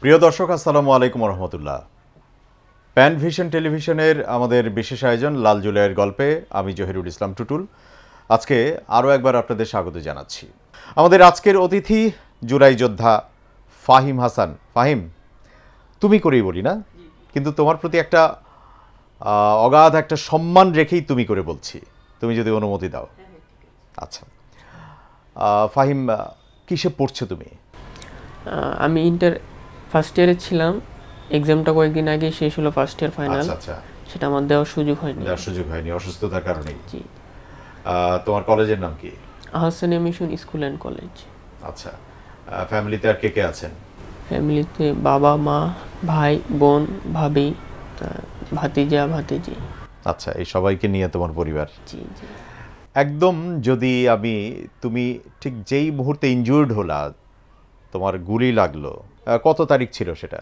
প্রিয় দর্শক, আসসালামু আলাইকুম রহমতুল্লাহ। প্যান ভিশন টেলিভিশনের আমাদের বিশেষ আয়োজন লাল জুলাইয়ের গল্পে আমি জহিরুল ইসলাম টুটুল আজকে আরও একবার আপনাদের স্বাগত জানাচ্ছি। আমাদের আজকের অতিথি জুলাই যোদ্ধা ফাহিম হাসান। ফাহিম, তুমি করেই বলি না, কিন্তু তোমার প্রতি একটা অগাধ একটা সম্মান রেখেই তুমি করে বলছি, তুমি যদি অনুমতি দাও। আচ্ছা, ফাহিম, কিসে পড়ছো তুমি? আমি ইন্টার ফার্স্ট ইয়ারে ছিলাম। এক্সামটা কয়েকদিন আগে শেষ হলো, ফার্স্ট ইয়ার ফাইনাল। আচ্ছা, সেটা আমার দেওয়ার সুযোগ হয়নি। অসুস্থতার কারণে। জি। তোমার কলেজের নাম কি? Ahsania mission school and college. আচ্ছা, ফ্যামিলিতে আর কে কে আছেন? ফ্যামিলিতে বাবা, মা, ভাই, বোন, ভাবি, ভাতিজা, ভাতিজি। আচ্ছা, এই সবাইকে নিয়ে তোমার পরিবার? জি জি। একদম, যদি তুমি ঠিক যেই মুহূর্তে ইনজুর্ড হলা, তোমার গুলি লাগলো, কত তারিখ ছিল সেটা?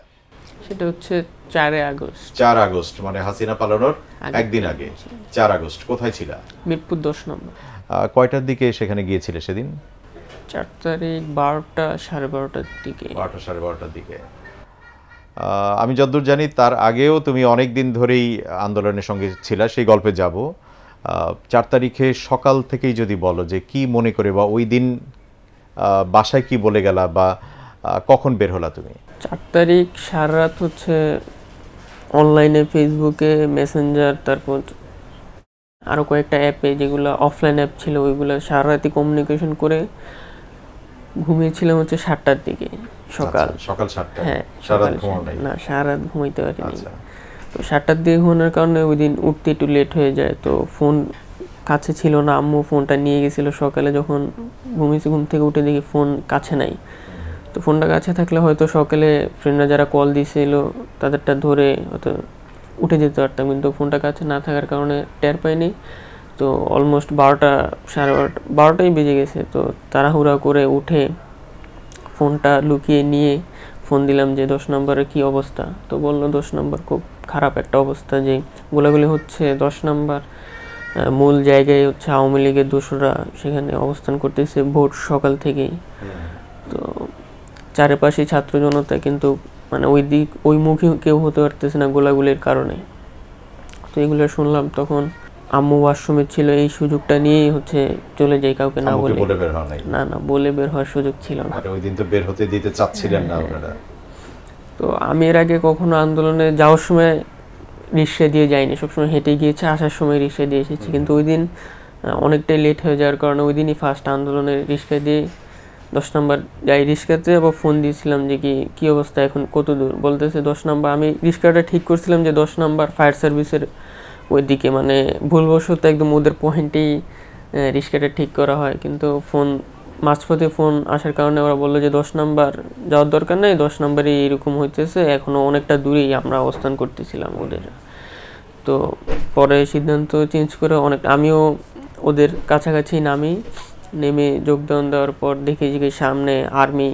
সেটা হচ্ছে 4 আগস্ট। 4 আগস্ট, মানে হাসিনা পালানোর একদিন আগে। 4 আগস্ট কোথায় ছিল? মিরপুর 10 নম্বর। কয়টার দিকে সেখানে গিয়েছিলে সেদিন? 4 তারিখ 12টা, 12:30টার দিকে। 12টা, 12:30টার দিকে। আমি যতদূর জানি তার আগেও তুমি অনেক দিন ধরেই আন্দোলনের সঙ্গে ছিলা, সেই গল্পে যাব। 4 তারিখে সকাল থেকেই যদি বলো যে কি মনে করে, বা ওই দিন বাসায় কি বলে গেলা, বা কখন বের হলা তুমি? 4 তারিখ সারা রাত হচ্ছে অনলাইনে, ফেসবুকে, মেসেঞ্জার, তারপর আরও কয়েকটা অ্যাপে, যেগুলো অফলাইন অ্যাপ ছিল, ওইগুলো সারা রাতই কমিউনিকেশন করে ঘুমিয়েছিলাম হচ্ছে 7টার দিকে সকাল। সকাল 7টা? হ্যাঁ, না, সারা রাত ঘুমাইতে পারিনি। তো 7টার দিকে ঘুমানোর কারণে ওই দিন উঠতে একটু লেট হয়ে যায়। তো ফোন কাছে ছিল না, আম্মু ফোনটা নিয়ে গেছিলো সকালে। যখন ঘুমিয়েছি, ঘুম থেকে উঠে দেখি ফোন কাছে নাই। তো ফোনটা কাছে থাকলে হয়তো সকালে ফ্রেন্ডরা যারা কল দিয়েছিল তাদেরটা ধরে হয়তো উঠে যেতে পারতাম, কিন্তু ফোনটা কাছে না থাকার কারণে টের পাইনি। তো অলমোস্ট 12টা, 12:30টাই বেজে গেছে। তো তাড়াহুড়া করে উঠে ফোনটা লুকিয়ে নিয়ে ফোন দিলাম যে 10 নম্বরের কী অবস্থা। তো বললো 10 নম্বর খুব খারাপ একটা অবস্থা, যে গোলাগুলি হচ্ছে 10 নম্বর মূল জায়গায় হচ্ছে আওয়ামী লীগের দোসররা সেখানে অবস্থান করতেছে ভোর সকাল থেকেই। তো চারিপাশে ছাত্র জনতা, কিন্তু মানে ওই মুখে কেউ হতে পারতেছে না গোলাগুলির কারণে। তো এগুলো শুনলাম, তখন আম্মু ওয়াশরুমে ছিল, এই সুযোগটা নিয়েই হচ্ছে চলে যাই, কাউকে না বলে। না, বলে বের হওয়ার সুযোগ ছিল না। ওই দিন তো বের হতে দিতে চাচ্ছিলেন না আপনারা? তো আমি এর আগে কখনো আন্দোলনে যাওয়ার সময় রিক্সা দিয়ে যাইনি, সবসময় হেঁটে গিয়েছে, আসার সময় রিক্সা দিয়ে এসেছি। কিন্তু ওই দিন অনেকটাই লেট হয়ে যাওয়ার কারণে ওই দিনই ফার্স্ট আন্দোলনের রিক্সা দিয়ে 10 নম্বর যাই। রিক্সাতে আবার ফোন দিয়েছিলাম যে কি অবস্থা, এখন কত দূর, বলতেছে 10 নম্বর। আমি রিক্সাটা ঠিক করছিলাম যে 10 নম্বর ফায়ার সার্ভিসের ওই দিকে, মানে ভুলবশত একদম ওদের পয়েন্টেই রিক্সাটা ঠিক করা হয়। কিন্তু ফোন মাঝপথে ফোন আসার কারণে ওরা বললো যে 10 নম্বর যাওয়ার দরকার নেই, 10 নম্বরই এরকম হইতেছে, এখনও অনেকটা দূরেই আমরা অবস্থান করতেছিলাম ওদের। তো পরে সিদ্ধান্ত চেঞ্জ করে আমিও ওদের কাছাকাছি নেমে যোগদান দেওয়ার পর দেখি যে সামনে আর্মি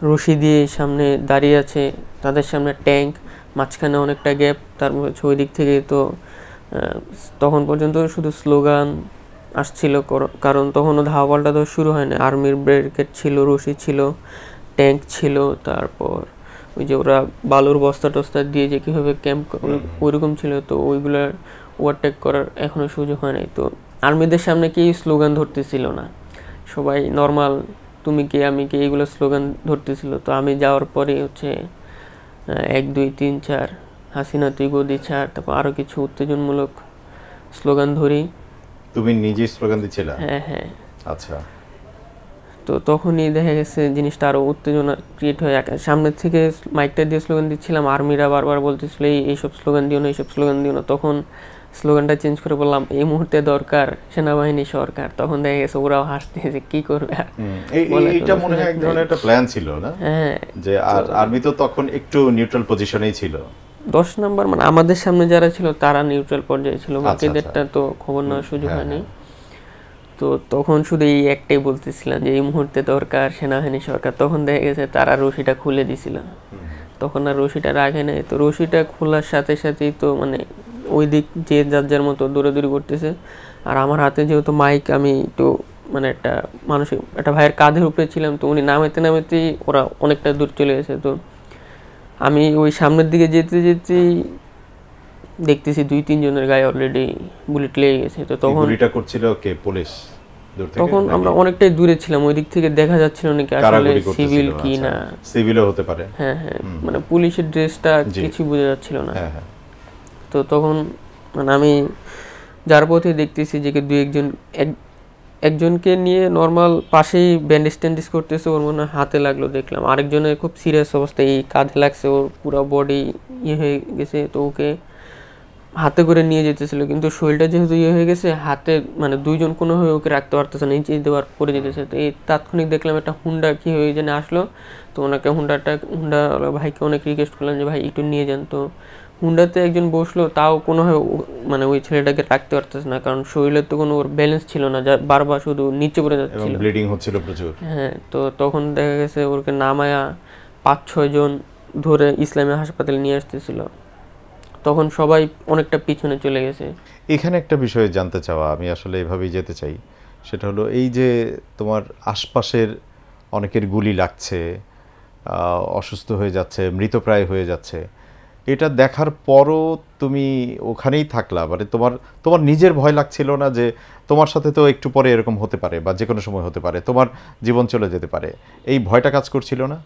রশি দিয়ে সামনে দাঁড়িয়ে আছে, তাদের সামনে ট্যাঙ্ক, মাঝখানে অনেকটা গ্যাপ, তারপর হচ্ছে ওই দিক থেকে তো তখন পর্যন্ত শুধু স্লোগান আসছিল, কারণ তখনও ধাওয়া পাল্টা তো শুরু হয়নি। আর্মির ব্যারিকেড ছিল, রশি ছিল, ট্যাঙ্ক ছিল, তারপর ওই যে ওরা বালুর বস্তা টস্তা দিয়ে যে কীভাবে ক্যাম্প ওইরকম ছিল। তো ওইগুলার ওভারটেক করার এখনও সুযোগ হয় নাই। তো আর্মিদের সামনে কেউ স্লোগান ধরতেছিল না, সবাই নর্মাল তুমি কে আমি কে এইগুলো স্লোগান ধরতেছিল। তো আমি যাওয়ার পরে হচ্ছে 1 2 3 4 হাসিনা তুই গদি ছাড়, তারপর আরও কিছু উত্তেজনমূলক স্লোগান ধরি। তুমি নিজে স্লোগান দিচ্ছিলা? হ্যাঁ। আচ্ছা। তো তখনই দেখা গেছে জিনিসটা আরও উত্তেজনা ক্রিয়েট হয়ে, সামনের থেকে মাইকটা দিয়ে স্লোগান দিচ্ছিলাম, আর্মিরা বারবার বলতেছিল এইসব স্লোগান দিও না, এইসব স্লোগান দিও না। তখন স্লোগানটা চেঞ্জ করে বললাম এই মুহূর্তে দরকার সেনাবাহিনী সরকার। তখন দেখা গেছে ওরাও হাসতে যে কি করবে। এইটা মনে হয় এক ধরনের একটা প্ল্যান ছিল না? হ্যাঁ, যে আর্মি তো তখন একটু নিউট্রাল পজিশনেই ছিল। 10 নম্বর মানে আমাদের সামনে যারা ছিল তারা নিউট্রাল পর্যায়ে ছিল, বাকিদেরটা তো খবর নেওয়ার সুযোগ হয়নি। তো তখন শুধু এই একটাই বলতেছিলাম যে এই মুহূর্তে দরকার সেনাবাহিনী সরকার। তখন দেখা গেছে তারা রশিটা খুলে দিছিল, তখন আর রশিটা রাখে নাই। তো রশিটা খোলার সাথে সাথেই তো মানে ওই দিক যে যার যার মতো দৌড়াদৌড়ি করতেছে। আর আমার হাতে যেহেতু মাইক, আমি একটু মানে একটা মানুষের একটা ভাইয়ের কাঁধের উপরে ছিলাম, তো উনি নামাইতেই ওরা অনেকটা দূর চলে গেছে। তো আমি ওই সামনের দিকে যেতে যেতেই দেখতেছি 2-3 জনের গায়ে অলরেডি বুলেট লেগে গেছে। তো তখন গুলিটা করছিল কে, পুলিশ দূর থেকে? তখন আমরা অনেকটাই দূরে ছিলাম, ওই দিক থেকে দেখা যাচ্ছিল না কি আসলে সিভিল কি না। সিভিলও হতে পারে। হ্যাঁ হ্যাঁ, মানে পুলিশের ড্রেসটা কিছু বোঝা যাচ্ছিল না। তো তখন মানে আমি যার পথে দেখতেছি যে একজনকে নিয়ে নর্মাল পাশেই ব্যান্ডেজ ট্যান্ডেজ করতেছে, ওর মনে হয় হাতে লাগলো দেখলাম। আরেকজনের খুব সিরিয়াস অবস্থা, এই কাঁধে লাগছে, ওর পুরো বডি হয়ে গেছে। তো ওকে হাতে করে নিয়ে যেতেছিল, কিন্তু শরীরটা যেহেতু হয়ে গেছে, হাতে মানে 2 জন কোনোভাবে ওকে রাখতে পারতেছে না, নিচে দেওয়ার পরে যেতেছে। তো এই তাৎক্ষণিক দেখলাম একটা হুন্ডা কি হয়ে যেন আসলো। তো ওনাকে হুন্ডা ভাইকে অনেক রিকোয়েস্ট করলাম যে ভাই একটু নিয়ে যান। তো হুন্ডাতে একজন বসলো, তাও কোনোভাবে মানে ওই ছেলেটাকে রাখতে পারতেছে না, কারণ শরীরের তো কোনো ওর ব্যালেন্স ছিল না, যা বারবার শুধু নিচে পড়ে যাচ্ছিল, ব্লিডিং হচ্ছিল প্রচুর। হ্যাঁ, তো তখন দেখা গেছে ওকে নামায়া 5-6 জন ধরে ইসলামী হাসপাতালে নিয়ে আসতেছিল। তখন সবাই অনেকটা পিছনে চলে গেছে। এখানে একটা বিষয় জানতে চাওয়া, আমি আসলে এভাবেই যেতে চাই, সেটা হলো এই যে তোমার আশপাশের অনেকের গুলি লাগছে, অসুস্থ হয়ে যাচ্ছে, মৃতপ্রায় হয়ে যাচ্ছে, এটা দেখার পরও তুমি ওখানেই থাকলা, মানে তোমার নিজের ভয় লাগছিল না যে তোমার সাথে তো একটু পরে এরকম হতে পারে বা যে কোনো সময় হতে পারে, তোমার জীবন চলে যেতে পারে, এই ভয়টা কাজ করছিল না?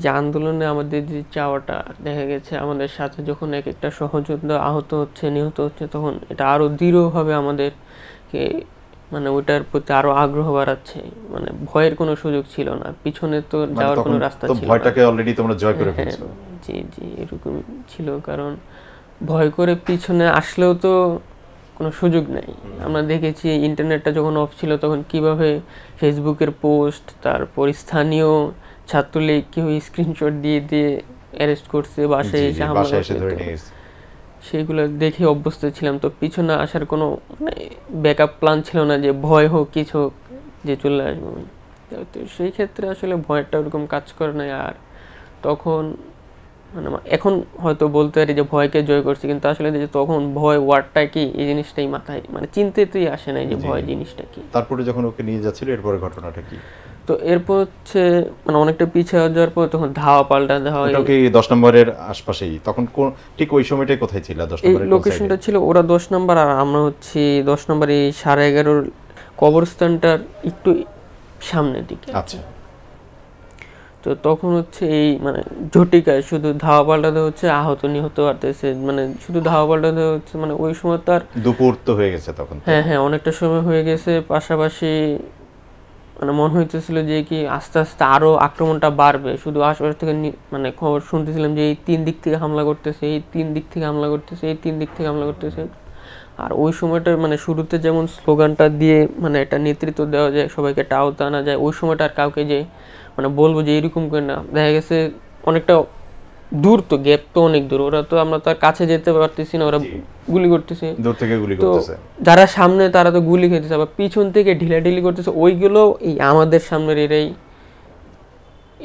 যে আন্দোলনে আমাদের যে চাওয়াটা, দেখা গেছে আমাদের সাথে যখন এক একটা সহযোদ্ধা আহত হচ্ছে, নিহত হচ্ছে, তখন এটা আরো দৃঢ়ভাবে আমাদেরকে মানে ওটার প্রতি আরো আগ্রহ বাড়াচ্ছে। মানে ভয়ের কোনো সুযোগ ছিল না, পিছনে তো যাওয়ার কোনো রাস্তা ছিল না। ভয়টাকে অলরেডি তোমরা জয় করে ফেলছো। জি জি, এরকম ছিল। কারণ ভয় করে পিছনে আসলেও তো কোনো সুযোগ নেই। আমরা দেখেছি ইন্টারনেটটা যখন অফ ছিল তখন কিভাবে ফেসবুকের পোস্ট, তারপর স্থানীয় ছাত্রলীগ কেউ স্ক্রিনশট দিয়ে অ্যারেস্ট করছে, বাসায় এসে হামলা করছে, সেইগুলো দেখে অভ্যস্ত ছিলাম। তো পিছনে আসার কোনো মানে ব্যাকআপ প্ল্যান ছিল না যে ভয় হোক কিছু হোক যে চলে আসবো। তো সেই ক্ষেত্রে আসলে ভয়টা ওরকম কাজ করে না। আর তখন মানে এখন হয়তো বলতে পারি যে ভয়কে জয় করছি, কিন্তু আসলে যে তখন ভয় ওয়ার্ডটা কি, এই জিনিসটাই মাথায় মানে চিন্তাতেই আসে না যে ভয় জিনিসটা কি। তারপরে যখন ওকে নিয়ে যাচ্ছিল এরপরে ঘটনাটা কি? তো এরপর হচ্ছে মানে অনেকটা পিছিয়ে যাওয়ার পর তখন ধাওয়া পাল্টা দেওয়া। ওটা কি 10 নম্বরের আশপাশেই? তখন ঠিক ওই সময়টাই কোথায় ছিল? 10 নম্বরের লোকেশনটা ছিল ওরা 10 নম্বর, আর আমরা হচ্ছে 10 নম্বর এই 11:30 কবরস্থানটার একটু সামনের দিকে। আচ্ছা। তো তখন হচ্ছে এই মানে ঝটিকায় শুধু ধাওয়া পাল্টাতে হচ্ছে, আহত নিহত হতেছে, মানে শুধু ধাওয়া পাল্টাতে হচ্ছে। মানে ওই সময় তার দুপুর তো হয়ে গেছে তখন। হ্যাঁ, অনেকটা সময় হয়ে গেছে। পাশাপাশি মানে মনে হইতেছিল যে কি আস্তে আস্তে আরো আক্রমণটা বাড়বে। শুধু আশপাশ থেকে মানে খবর শুনতেছিলাম যে এই 3 দিক থেকে হামলা করতেছে, এই 3 দিক থেকে হামলা করতেছে, এই 3 দিক থেকে হামলা করতেছে। আর ওই সময়টা মানে শুরুতে যেমন স্লোগানটা দিয়ে মানে একটা নেতৃত্ব দেওয়া যায়, সবাইকে একটা আওতা আনা যায়, ওই সময়টা আর কাউকে যে মানে বলবো যে এরকম করে না। দেখা গেছে অনেকটা দূর, তো গ্যাপ তো অনেক দূর, ওরা তো আমরা তার কাছে যেতে পারতেছি না, ওরা গুলি করতেছে, দূর থেকে গুলি করতেছে। যারা সামনে তারা তো গুলি খেতেছে, আবার পিছন থেকে ঢিলাঢিলি করতেছে, ওইগুলো এই আমাদের সামনের এরাই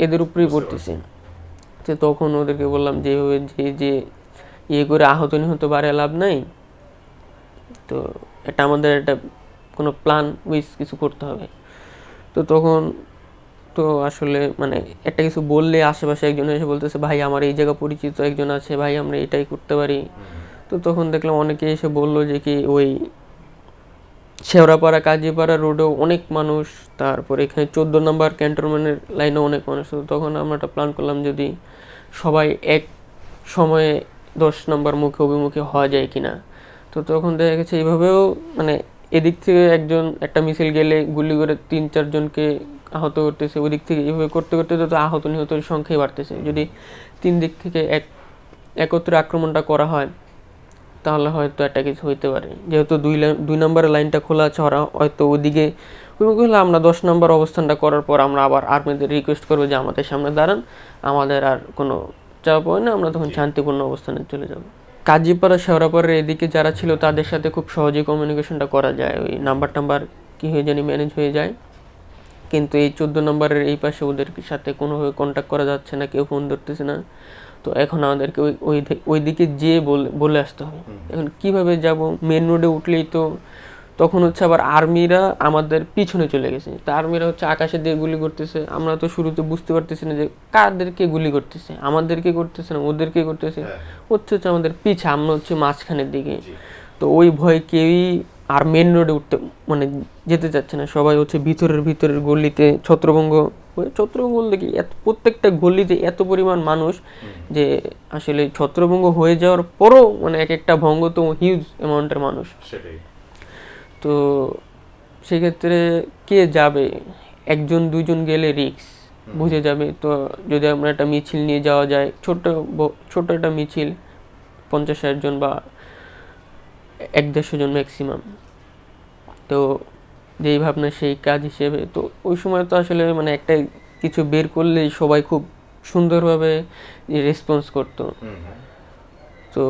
এদের উপরেই পড়তেছে। তো তখন ওদেরকে বললাম যে ইয়ে করে আহত নিহত বাড়ে লাভ নাই, তো এটা আমাদের একটা কোনো প্ল্যান কিছু করতে হবে। তো তখন তো আসলে মানে একটা কিছু বললে আশেপাশে একজন এসে বলতেছে ভাই আমার এই জায়গা পরিচিত একজন আছে, ভাই আমরা এটাই করতে পারি। তো তখন দেখলাম অনেকে এসে বললো যে কি ওই শেওড়াপাড়া কাজীপাড়া রোডেও অনেক মানুষ, তারপর এখানে 14 নম্বর ক্যান্টনমেন্টের লাইনেও অনেক মানুষ। তো তখন আমরা একটা প্ল্যান করলাম যদি সবাই এক সময়ে 10 নম্বর মুখে অভিমুখে হওয়া যায় কিনা। তো তখন দেখা গেছে এইভাবেও মানে এদিক থেকে একটা মিছিল গেলে গুলি করে 3-4 জনকে আহত করতেছে, ওই দিক থেকে এইভাবে করতে করতে তো আহত নিহতের সংখ্যাই বাড়তেছে। যদি 3 দিক থেকে একত্রে আক্রমণটা করা হয় তাহলে হয়তো একটা কিছু হইতে পারে। যেহেতু 2 নম্বরের লাইনটা খোলা আছে, ওরা হয়তো ওদিকে হলে আমরা 10 নম্বর অবস্থানটা করার পর আমরা আবার আর্মিদের রিকোয়েস্ট করবো যে আমাদের সামনে দাঁড়ান, আমাদের আর কোনো চাপ হয় না, আমরা তখন শান্তিপূর্ণ অবস্থানে চলে যাব। কাজীপাড়া শেওড়াপাড়ার এদিকে যারা ছিল তাদের সাথে খুব সহজেই কমিউনিকেশনটা করা যায়, ওই নাম্বার কি হয়ে জানি ম্যানেজ হয়ে যায়। কিন্তু এই 14 নম্বরের এই পাশে ওদের সাথে কোনোভাবে কন্ট্যাক্ট করা যাচ্ছে না, কেউ ফোন ধরতেছে না। তো এখন আমাদেরকে ওই দিকে যেয়ে বলে আসতে হবে। এখন কিভাবে যাব? মেন রোডে উঠলেই তো তখন হচ্ছে আবার আর্মিরা আমাদের পিছনে চলে গেছে। তা আর্মিরা হচ্ছে আকাশে দিয়ে গুলি করতেছে, আমরা তো শুরুতে বুঝতে পারতেছি না যে কাদেরকে গুলি করতেছে, আমাদেরকে করতেছে না ওদেরকে করতেছে, হচ্ছে আমাদের পিছে, আমরা হচ্ছে মাঝখানের দিকে। তো ওই ভয়ে কেউই আর মেন রোডে উঠতে মানে যেতে চাচ্ছে না, সবাই হচ্ছে ভিতরের গলিতে ছত্রভঙ্গ বলতে কি প্রত্যেকটা গলিতে এত পরিমাণ মানুষ যে আসলে ছত্রভঙ্গ হয়ে যাওয়ার পরও মানে এক একটা ভঙ্গ তো হিউজ অ্যামাউন্টের মানুষ। তো সেক্ষেত্রে কে যাবে, একজন দুজন গেলে রিস্ক বুঝে যাবে। তো যদি আমরা একটা মিছিল নিয়ে যাওয়া যায়, ছোট একটা মিছিল 50-60 জন বা 100-150 জন ম্যাক্সিমাম, তো যেই ভাবনা সেই কাজ হিসেবে। তো ওই সময় তো আসলে মানে একটা কিছু বের করলেই সবাই খুব সুন্দরভাবে রেসপন্স করতো। তো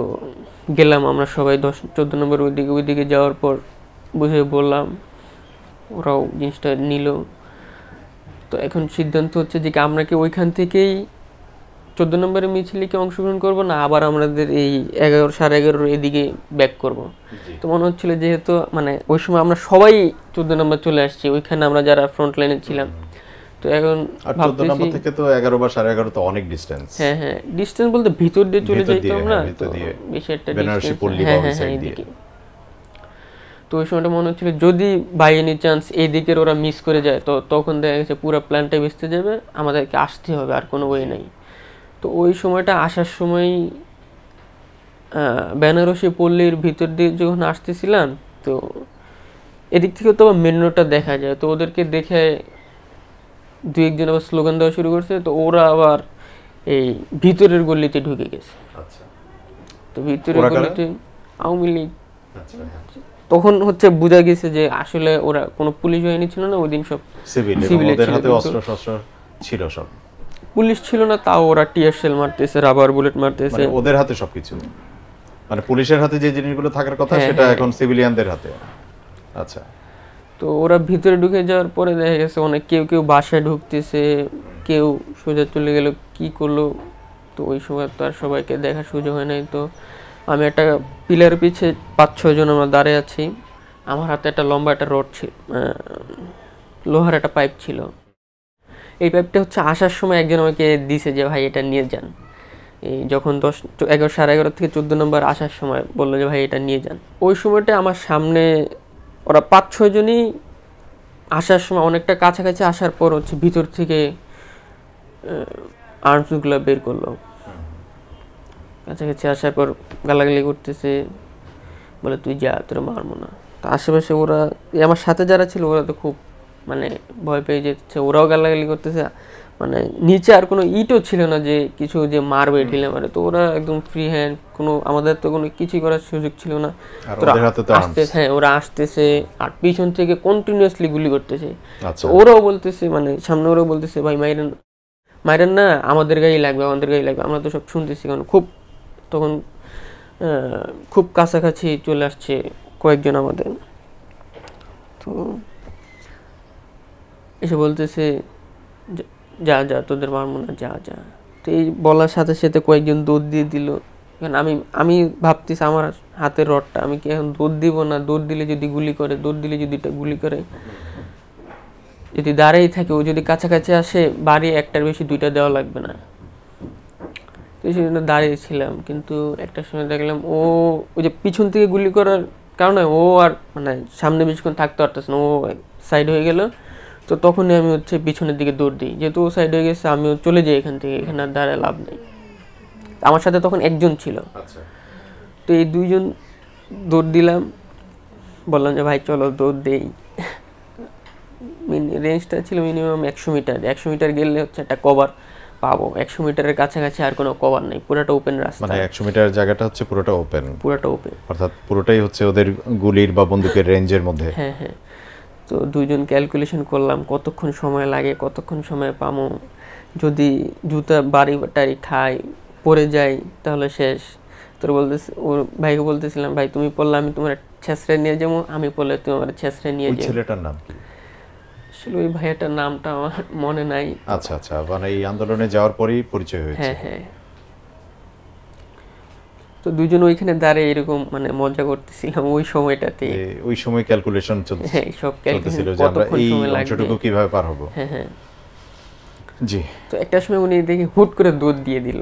গেলাম আমরা সবাই 10-14 নম্বর ওইদিকে যাওয়ার পর বুঝে বললাম, ওরাও জিনিসটা নিল। তো এখন সিদ্ধান্ত হচ্ছে যে আমরা কি ওইখান থেকেই 14 নম্বরের মিছিলে কি অংশগ্রহণ করবো, না আবার আমাদের এই 11-11:30 এদিকে ব্যাক করব। তো মনে হচ্ছিল যেহেতু মানে ওই সময় আমরা সবাই 14 নম্বর চলে আসছি, ওইখানে আমরা যারা ফ্রন্ট লাইনে ছিলাম। তো এখন 14 নম্বর থেকে তো 11 বা 11:30 তো অনেক ডিসটেন্স। হ্যাঁ ডিসটেন্স বলতে ভিতর দিয়ে চলে যাইতো আমরা, তো বেশি একটা ডিসটেন্স। তো ওই সময়টা মনে হচ্ছিল যদি বাই এনি চান্স এই দিকের ওরা মিস করে যায় তো তখন দেখা গেছে পুরো প্ল্যানটাই ভেস্তে যাবে, আমাদেরকে আসতে হবে, আর কোনো ওয়ে নেই। তো ওই সময়টা আসার সময় বেনারসি পল্লীর ভিতর দিয়ে যখন আসতেছিলাম, তো এদিক থেকে তো মেন রোডটা দেখা যায়। তো ওদেরকে দেখে 2-1 জন আবার স্লোগান দেওয়া শুরু করছে। তো ওরা আবার এই ভিতরের গলিতে ঢুকে গেছে। তো ভিতরের গলিতে আওয়ামী লীগ। তখন হচ্ছে বোঝা গেছে যে আসলে ওরা কোনো পুলিশ বাহিনী ছিল না, ওই দিন সব সিভিল ছিল, সব পুলিশ ছিল না, তাও ওরা টিয়ার শেল মারতেছে, রাবার বুলেট মারতেছে, ওদের হাতে সবকিছু। মানে পুলিশের হাতে যে জিনিসগুলো থাকার কথা সেটা এখন সিভিলিয়ানদের হাতে। আচ্ছা। তো ওরা ভিতরে ঢুকে যাওয়ার পরে দেখা গেছে অনেক কেউ বাসায় ঢুকতেছে, কেউ সোজা চলে গেল, কি করলো। তো ওই সময় তো আর সবাইকে দেখার সুযোগ হয় নাই। তো আমি একটা পিলার পিছে 5-6 জন আমরা দাঁড়িয়ে আছি, আমার হাতে একটা লম্বা একটা রড ছিল, লোহার একটা পাইপ ছিল। এই পাইপটা হচ্ছে আসার সময় একজন আমাকে দিছে যে ভাই এটা নিয়ে যান। এই যখন 11-11:30 থেকে 14 নম্বর আসার সময় বললো যে ভাই এটা নিয়ে যান। ওই সময়টা আমার সামনে ওরা 5-6 জনই আসার সময় অনেকটা কাছাকাছি আসার পর হচ্ছে ভিতর থেকে আর্মসগুলো বের করলো। কাছাকাছি আসার পর গালাগালি করতেছে, বলে তুই যা, তোরা মারবো না। তো আশেপাশে ওরা আমার সাথে যারা ছিল ওরা তো খুব মানে ভয় পেয়ে যেতেছে, ওরাও গালাগালি করতেছে। মানে নিচে আর কোনো ইটও ছিল না যে কিছু যে মারবে ঢিলে মারে। তো ওরা একদম ফ্রি হ্যান্ড, কোনো আমাদের তো কোনো কিছুই করার সুযোগ ছিল না। ওরা আসতেছে আর পিছন থেকে কন্টিনিউয়াসলি গুলি করতেছে। ওরাও বলতেছে মানে সামনে ওরাও বলতেছে ভাই মাইরেন না, আমাদের গায়েই লাগবে। আমরা তো সব শুনতেছি, কারণ তখন খুব কাছাকাছি চলে আসছে কয়েকজন আমাদের। তো এসে বলতেছে যা তোদের মারবো না, যা। তো এই বলার সাথে সাথে কয়েকজন দৌড় দিয়ে দিল। কারণ আমি ভাবতেছি আমার হাতের রডটা, আমি কি এখন দৌড় দিব না, দৌড় দিলে যদি গুলি করে, যদি দাঁড়িয়ে থাকে, ও যদি কাছাকাছি আসে বাড়ি একটার বেশি 2টা দেওয়া লাগবে না। তো সেই জন্য দাঁড়িয়েছিলাম, কিন্তু একটা সময় দেখলাম ওই যে পিছন থেকে গুলি করার কারণে ও আর মানে সামনে বেশিক্ষণ থাকতে পারতেছে না, ও সাইড হয়ে গেল। তো তখনই আমি হচ্ছে পিছনের দিকে দৌড় দিই, যেহেতু ও সাইড হয়ে গেছে আমিও চলে যাই এখান থেকে, এখানে আর দাঁড়ায় লাভ নেই। আমার সাথে তখন একজন ছিল। তো এই 2 জন দৌড় দিলাম, বললাম যে ভাই চলো দৌড় দেই। রেঞ্জটা ছিল মিনিমাম 100 মিটার। 100 মিটার গেলে হচ্ছে একটা কভার পাবো, 100 মিটারের কাছাকাছি আর কোনো কভার নেই, পুরোটা ওপেন রাস্তা। মানে 100 মিটার জায়গাটা হচ্ছে পুরোটা ওপেন, অর্থাৎ পুরোটাই হচ্ছে ওদের গুলির বা বন্দুকের রেঞ্জের মধ্যে। হ্যাঁ। তো 2 জন ক্যালকুলেশন করলাম কতক্ষণ সময় লাগে, কতক্ষণ সময় পাবো। যদি জুতা বাড়ি খাই, পরে যাই, তাহলে শেষ। তোর বলতেছি, ওর ভাইকে বলতেছিলাম ভাই তুমি পড়লে আমি তোমার ছেঁচড়ে নিয়ে যাবো, আমি পড়লে তুমি আমার ছেঁচড়ে নিয়ে যাবো। ছেলেটার নাম কি? আসলে ওই ভাইয়াটার নামটা আমার মনে নাই। আচ্ছা, মানে এই আন্দোলনে যাওয়ার পরেই পরিচয় হয়েছে। হ্যাঁ। তো দুজন ওইখানে দাঁড়িয়ে এরকম মানে মজা করতেছিলাম ওই সময়টাতে। ওই সময় ক্যালকুলেশন হ্যাঁ, সব চলতেছিল যে আমরা এই অংশটুকু কিভাবে পার হব। হ্যাঁ। জি। তো একটা সময় উনি দেখি হুট করে দৌড় দিয়ে দিল,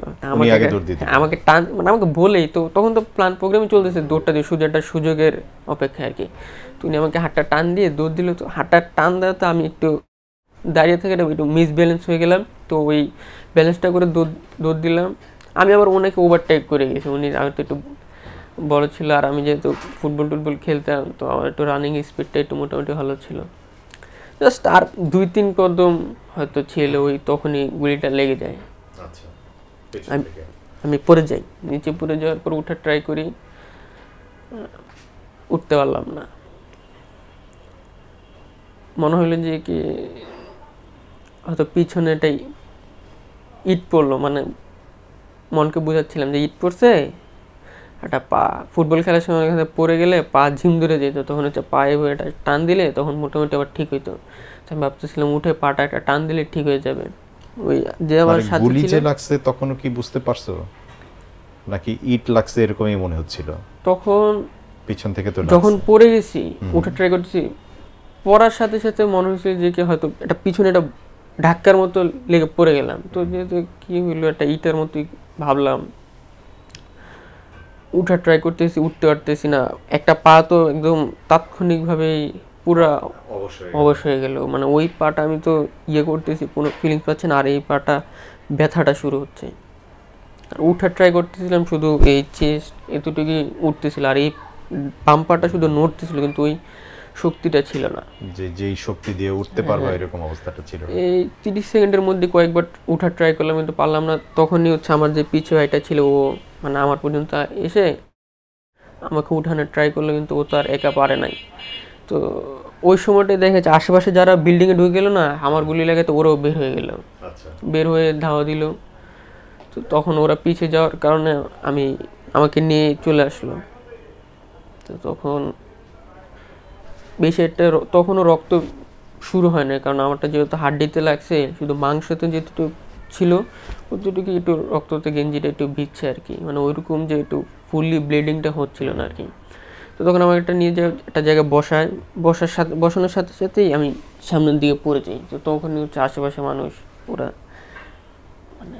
আমাকে টান মানে আমাকে বলেই তো, তখন তো প্ল্যান প্রোগ্রামে চলতেছে দৌড়টা দিয়ে একটা সুযোগের অপেক্ষা আর কি। তো উনি আমাকে হাতটা টান দিয়ে দৌড় দিল। তো হাতটা টান দেওয়াতে আমি একটু দাঁড়িয়ে থেকে একটু মিস ব্যালেন্স হয়ে গেলাম। তো ওই ব্যালেন্সটা করে দৌড় দিলাম। আমি আবার ওনাকে ওভারটেক করে গেছি। উনি আর তো একটু বড় ছিল, আর আমি যেহেতু ফুটবল টুটবল খেলতাম, তো আমার একটু রানিং স্পিডটা একটু মোটামুটি ভালো ছিল। জাস্ট আর 2-3 কদম হয়তো ছিল, ওই তখনই গুলিটা লেগে যায়। আমি পড়ে যাই, নিচে পড়ে যাওয়ার পর উঠার ট্রাই করি, উঠতে পারলাম না। মনে হলো যে কি হয়তো পিছনে এটাই ইট পড়লো, মানে মনকে বোঝাচ্ছিলাম যে ইট পড়ছে, একটা পা ফুটবল খেলার সময় এখানে পড়ে গেলে পা ঝিম ধরে যেত, তখন হচ্ছে পায়ে এটা টান দিলে তখন মোটামুটি আবার ঠিক হইতো। আমি ভাবতেছিলাম উঠে পাটা একটা টান দিলে ঠিক হয়ে যাবে। ওই যে আমার সাথে গুলি যে লাগছে তখন কি বুঝতে পারছো নাকি ইট লাগছে এরকমই মনে হচ্ছিল? তখন পিছন থেকে তো যখন পড়ে গেছি, উঠে ট্রাই করতেছি, পড়ার সাথে সাথে মনে হচ্ছে যে কি হয়তো এটা পিছনে একটা ধাক্কার মতো লেগে পড়ে গেলাম। তো যেহেতু কি হইলো একটা ইটের মতোই ভাবলাম, উঠার ট্রাই করতেছি, উঠতে পারতেছি না। একটা পা তো একদম তাৎক্ষণিকভাবেই পুরা অবশ হয়ে গেল, মানে ওই পাটা আমি তো করতেছি, কোনো ফিলিংস পাচ্ছি না, আর এই পাটা ব্যথাটা শুরু হচ্ছে। আর উঠার ট্রাই করতেছিলাম, শুধু এই চেস্ট এতটুকুই উঠতেছিল, আর এই বাম পাটা শুধু নড়তেছিল, কিন্তু ওই শক্তিটা ছিল না, যেই শক্তি দিয়ে উঠতে পারবো এরকম অবস্থাটা ছিল। এই 30 সেকেন্ডের মধ্যে কয়েকবার উঠার ট্রাই করলাম, কিন্তু পারলাম না। তখনই হচ্ছে আমার যে পিছু ভাইটা ছিল, ও মানে আমার পর্যন্ত এসে আমাকে উঠানোর ট্রাই করলো, কিন্তু ও তো আর একা পারে নাই। তো ওই সময়টাই দেখেছে আশেপাশে যারা বিল্ডিংয়ে ঢুকে গেল না, আমার গুলি লাগাতে ওরাও বের হয়ে গেল, বের হয়ে ধাওয়া দিল। তো তখন ওরা পিছিয়ে যাওয়ার কারণে আমাকে নিয়ে চলে আসলো। তো তখন বেশি একটা তখনও রক্ত শুরু হয় না, কারণ আমারটা যেহেতু হাড্ডিতে লাগছে, শুধু মাংসতে যেটুকু ছিল অতটুকু একটু রক্ততে গেঞ্জিটা একটু ভিজছে আর কি, মানে ওইরকম যে একটু ফুললি ব্লিডিংটা হচ্ছিল না আর কি। তো তখন আমার একটা নিয়ে যায় একটা জায়গায় বসানোর সাথে সাথেই আমি সামনের দিকে পড়ে যাই। তো তখনই হচ্ছে আশেপাশে মানুষ ওরা মানে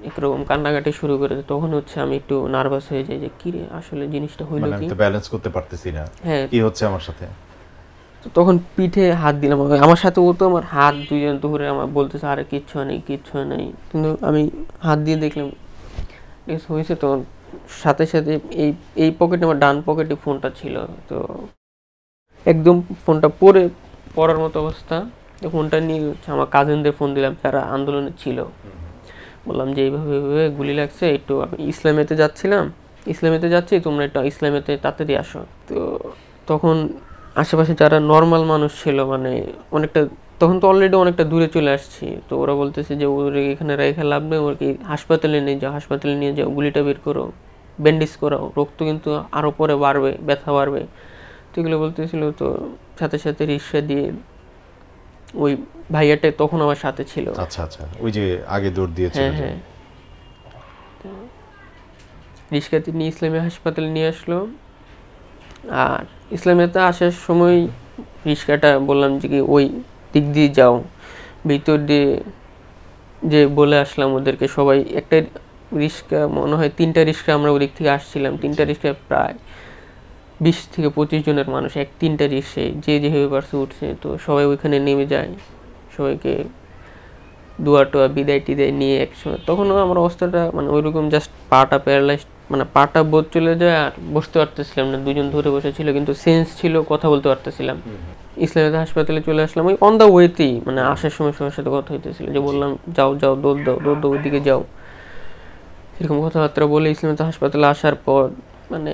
একরকম কান্নাকাটি শুরু করে। তখন হচ্ছে আমি একটু নার্ভাস হয়ে যাই যে কি রে আসলে জিনিসটা হইলো কি, আমি তো ব্যালেন্স করতে পারতেছি না, কি হচ্ছে আমার সাথে। তো তখন পিঠে হাত দিলাম, আমার সাথে ও তো আমার হাত দুইজন ধরে আমার বলতেছে আরে কিচ্ছু নেই, কিন্তু আমি হাত দিয়ে দেখলাম হয়েছে। তো সাথে সাথে এই পকেটে, আমার ডান পকেটে ফোনটা ছিল, তো একদম ফোনটা পড়ার মতো অবস্থা। ফোনটা নিয়ে হচ্ছে আমার কাজিনদের ফোন দিলাম যারা আন্দোলনে ছিল, বললাম যে এইভাবে গুলি লাগছে, একটু আমি ইসলামেতে যাচ্ছি, তোমরা একটু ইসলামেতে তাড়াতাড়ি আসো। তো তখন আশেপাশে যারা নর্মাল মানুষ ছিল, মানে অনেকটা, তখন তো অলরেডি অনেকটা দূরে চলে আসছি, তো ওরা বলতেছে যে ওর এখানে রেখে লাভ নেই, ওর কি হাসপাতালে নিয়ে যাও, গুলিটা বের করো, ব্যান্ডেজ করাও, রক্ত কিন্তু আরও পরে বাড়বে, ব্যথা বাড়বে, তো এগুলো বলতেছিল। তো সাথে সাথে রিক্সা দিয়ে ওই ভাইয়াটা তখন আমার সাথে ছিল, আচ্ছা ওই যে আগে দৌড় দিয়েছিল, হ্যাঁ, রিক্সাতে নিয়ে ইসলামিয়া হাসপাতালে নিয়ে আসলো। আর ইসলামিয়াতে আসার সময় রিক্সাটা বললাম যে কি ওই দিক দিয়ে যাও, ভিতর দিয়ে যে বলে আসলাম ওদেরকে, সবাই একটা রিক্সা মনে হয় 3টা রিক্সা আমরা ওদিক থেকে আসছিলাম, 3টা রিক্সায় প্রায় 20 থেকে 25 জনের মানুষ 3টা রিক্সায় যেভাবে পারছে উঠছে। তো সবাই ওইখানে নেমে যায়, সবাইকে দোয়া টোয়া বিদায় টিদায় নিয়ে একসময়, তখনও আমার অবস্থাটা মানে ওইরকম জাস্ট পাটা প্যারালাইজড, মানে পাটা বোধ চলে যায়, আর বসতে পারতেছিলাম না, দুজন ধরে বসেছিল কিন্তু সেন্স ছিল, কথা বলতে পারতেছিলাম। ইসলামিয়া হাসপাতালে চলে আসলাম, ওই অন দ্য ওয়েতেই মানে আসার সময় সবার সাথে কথা হইতেছিল যে বললাম যাও দৌড় দাও ওইদিকে যাও, এরকম কথাবার্তা বলে ইসলামিয়া হাসপাতালে আসার পর মানে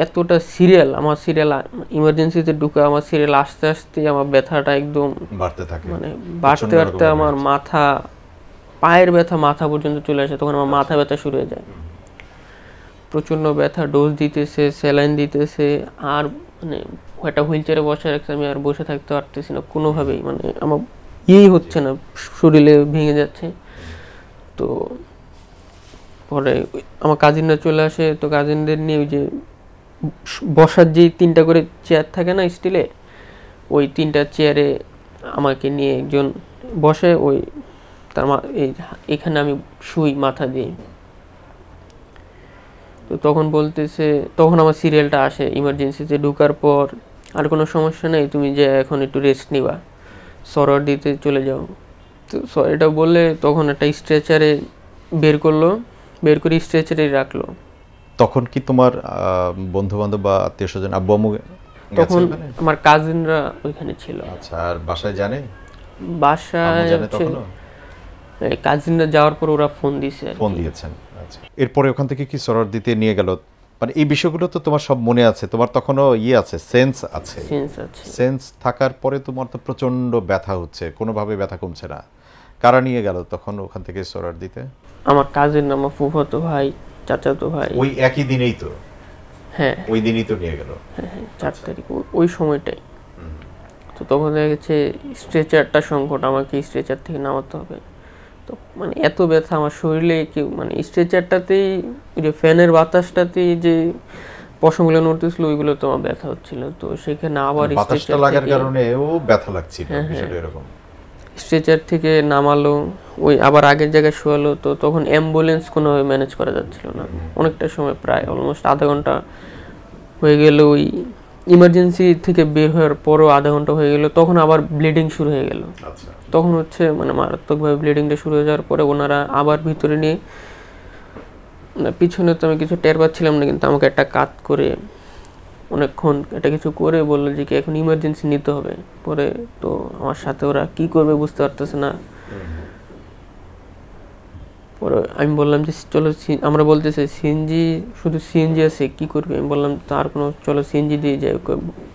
এতটা সিরিয়াল, আমার সিরিয়াল ইমার্জেন্সিতে ঢুকে আমার সিরিয়াল আস্তে আস্তে আমার ব্যথাটা একদম বাড়তে থাকে, মানে বাড়তে আমার মাথা, পায়ের ব্যথা মাথা পর্যন্ত চলে আসে, তখন আমার মাথা ব্যথা শুরু হয়ে যায়, প্রচণ্ড ব্যথা, ডোজ দিতেছে, স্যালাইন দিতেছে, আর মানে একটা হুইল চেয়ারে বসে রাখছে, আমি আর বসে থাকতে পারতেছি না কোনোভাবেই, মানে আমার হচ্ছে না, শরীরে ভেঙে যাচ্ছে। তো পরে আমার কাজিনরা চলে আসে, তো কাজিনদের নিয়ে ওই যে বসার যেই 3টা করে চেয়ার থাকে না স্টিলের, ওই 3টা চেয়ারে আমাকে নিয়ে একজন বসে, ওই এখানে আমি শুই মাথা দিয়ে। তো তখন বলতেছে, তখন আমার সিরিয়ালটা আসে, ইমার্জেন্সিতে ঢোকার পর আর কোনো সমস্যা নেই, তুমি যে এখন একটু রেস্ট নিবা, সরোয়ার দিতে চলে যাও। তো এটা বললে তখন একটা স্ট্রেচারে বের করলো, বের করে স্ট্রেচারে রাখলো। তখন কি তোমার বন্ধু বান্ধব বা আত্মীয় স্বজন আব্বু আম্মু তখন আমার কাজিনরা ওইখানে ছিল। আচ্ছা, আর বাসায় জানে? বাসায় কাজিনরা যাওয়ার পর ওরা ফোন দিয়েছেন। আচ্ছা, এরপরে ওখান থেকে কি সরোয়ার দিতে নিয়ে গেল? মানে এই বিষয়গুলো তো তোমার সব মনে আছে, তোমার তখনও আছে, সেন্স আছে। সেন্স থাকার পরে তোমার তো প্রচন্ড ব্যথা হচ্ছে, কোনোভাবে ব্যথা কমছে না। কারা নিয়ে গেল তখন ওখান থেকে সরোয়ার দিতে? আমার কাজিন, আমার ফুফাতো ভাই, চাচাতো ভাই। ওই একই দিনেই তো? হ্যাঁ, ওই দিনই তো নিয়ে গেল। হ্যাঁ, 4 তারিখ ওই সময়টাই। তো তখন দেখা গেছে স্ট্রেচারটা সংকট, আমাকে স্ট্রেচার থেকে নামাতে হবে। তো মানে এত ব্যথা আমার শরীরে, কেউ মানে স্ট্রেচারটাতেই যে ফ্যানের বাতাসটাতেই যে পশমগুলো নড়তেছিল, ওইগুলো তো আমার ব্যথা হচ্ছিল। তো সেখানে আবার বাতাসটা লাগার কারণে ও ব্যথা লাগছিল, বিষয়টা এরকম। স্ট্রেচার থেকে নামালো, ওই আবার আগের জায়গায় শোয়ালো। তো তখন অ্যাম্বুলেন্স কোনোভাবে ম্যানেজ করা যাচ্ছিল না। অনেকটা সময়, প্রায় অলমোস্ট আধা ঘন্টা হয়ে গেল। ওই ইমার্জেন্সি থেকে বের হওয়ার পরও আধা ঘন্টা হয়ে গেল। তখন আবার ব্লিডিং শুরু হয়ে গেল। তখন হচ্ছে মানে মারাত্মকভাবে ব্লিডিংটা শুরু হয়ে যাওয়ার পরে ওনারা আবার ভিতরে নিয়ে, পিছনে তো আমি কিছু টের পাচ্ছিলাম না, কিন্তু আমাকে একটা কাত করে অনেকক্ষণ একটা কিছু করে বললো যে কি এখন ইমার্জেন্সি নিতে হবে। পরে তো আমার সাথে ওরা কি করবে বুঝতে পারতেছে না। পরে আমি বললাম যে চলো, আমরা বলতেছি সিএনজি, শুধু সিএনজি আছে, কি করবি? আমি বললাম তার কোনো, চলো সিএনজি দিয়ে যাই।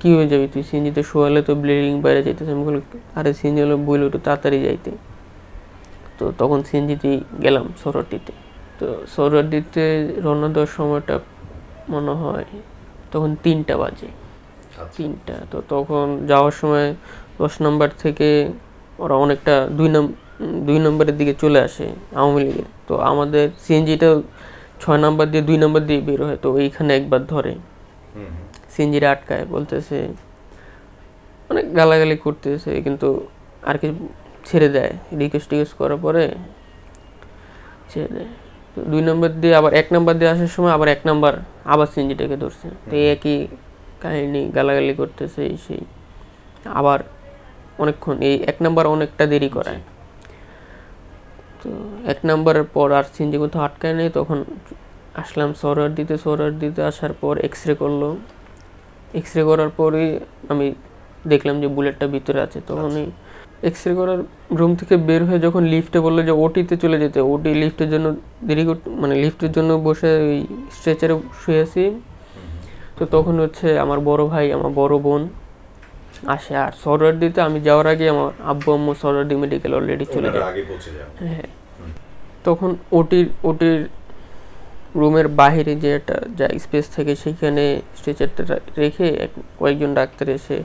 কি হয়ে যাবে তুই? সিএনজিতে শোয়ালে তো ব্লিডিং বাইরে যাইতেছে। আমি বললাম আরে সিএনজি হলো বইলো একটু তাড়াতাড়ি যাইতে। তো তখন সিএনজিতেই গেলাম সরোয়ারটিতে। তো সরোয়ারটিতে রওনা দেওয়ার সময়টা মনে হয় তখন 3টা বাজে। 3টা। তো তখন যাওয়ার সময় 10 নম্বর থেকে ওরা অনেকটা 2 নম্বরের দিকে চলে আসে আওয়ামী লীগের। তো আমাদের সিএনজিটা 6 নম্বর দিয়ে 2 নম্বর দিয়ে বের হয়। তো এইখানে একবার ধরে সিএনজিটা আটকায়, বলতেছে অনেক গালাগালি করতেছে, কিন্তু আর কি ছেড়ে দেয়। রিকোয়েস্ট করার পরে ছেড়ে দেয়। 2 নম্বর দিয়ে আবার 1 নম্বর দিয়ে আসার সময় আবার 1 নম্বর আবার সিএনজিটাকে ধরছে। তো একই কাহিনী, গালাগালি করতেছে সেই। আবার অনেকক্ষণ এই 1 নম্বর অনেকটা দেরি করায়। তো 1 নম্বরের পর আর সিএনজি কোথাও আটকায় নেই। তখন আসলাম সরোয়ার দিতে আসার পর এক্সরে করলো। এক্সরে করার পরে আমি দেখলাম যে বুলেটটা ভিতরে আছে। তখনই এক্সরে করার রুম থেকে বের হয়ে যখন লিফটে বললো যে ওটিতে চলে যেতে, ওটি লিফটের জন্য মানে লিফটের জন্য বসে ওই স্ট্রেচারে শুয়ে আছি। তো তখন হচ্ছে আমার বড় ভাই, আমার বড় বোন আসে। আর সরোয়ার দিতে আমি যাওয়ার আগে আমার আব্বু আম্মু সরোয়ারদি মেডিকেল অলরেডি চলে যায়। হ্যাঁ, তখন ওটির রুমের বাইরে যে একটা যা স্পেস থাকে সেখানে স্ট্রেচারটা রেখে কয়েকজন ডাক্তার এসে